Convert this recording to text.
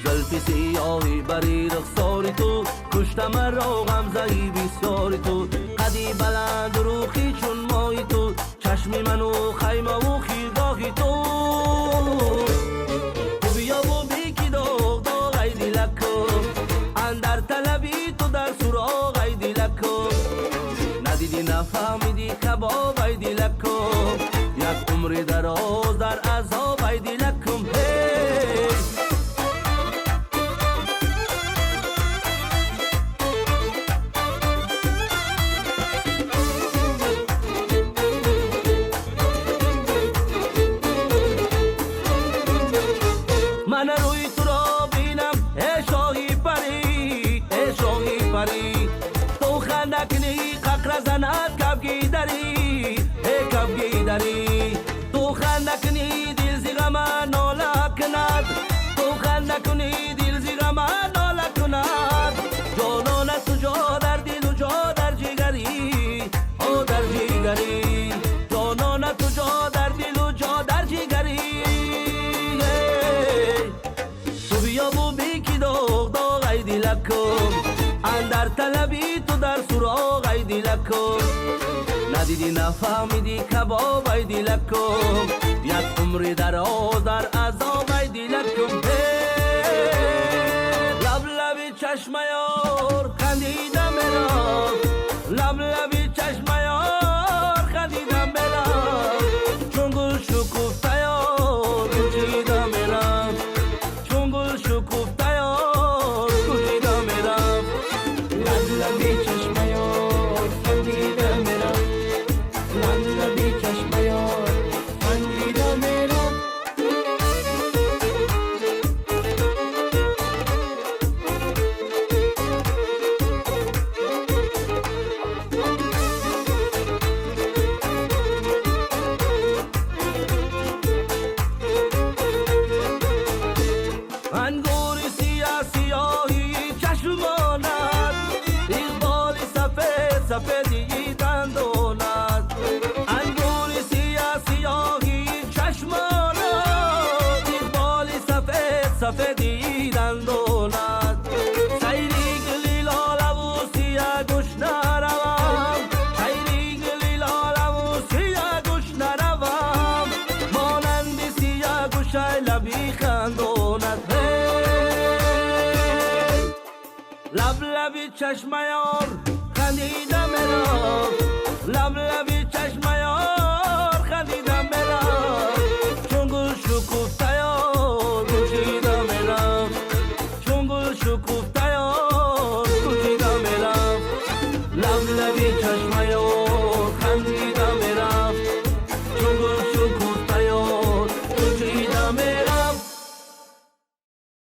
زلفی سیاهی بری رخساری تو کشته مرا غمزه‌ای بسیاری تو قدی بلند روخی چون ماهی تو چشمی منو خیمه و خیرگاهی تو بیا و بیکی داغ داغ ای دلکو اندر طلبی تو در سراغ ای دلکو ندیدی نفهمیدی کباب ای دلکو یک عمر دراز در عذاب ای دلکم من روی تو را بینم ای شاهی پری ای شاهی پری تو خندکنی ققر زند کبگی دری ای کبگی دری تو خندکنی دل زی غم ناله کند تو خندکنی دل زی غم ناله کند جانان تو جا در دل و جا در جگری او در جگری جانان تو جا در دل و جا در جگری بیا بو بیکی داغ داغ ای دلکم اندر طلبی تو در سراغ ای دلکم ندیدی نفهمیدی کباب ای دلکم یک عمر دراز در عذاب ای دلکم لب لبی چشم یار خندیدم برام لب لبی چشم یار خندیدم برام چون گل شکفته یار کشیدم برام شکوفته یار کشیدم میرم لبی چشم یار خندیدم میرم لبی چشم یار خندیدم میرم انگور سیاه سیاهی چشمانت اقبال سفید سفیدی دندانت انگور سیاه سیاهی چشمانت اقبال سفید سفیدی دندانت سیری گلی لاله و سیاه گوش نروم سیری گلی لاله و سیاه گوش نروم مانند سیاه گوش لبی خندانت لب لبی چشم یار خندیدم برام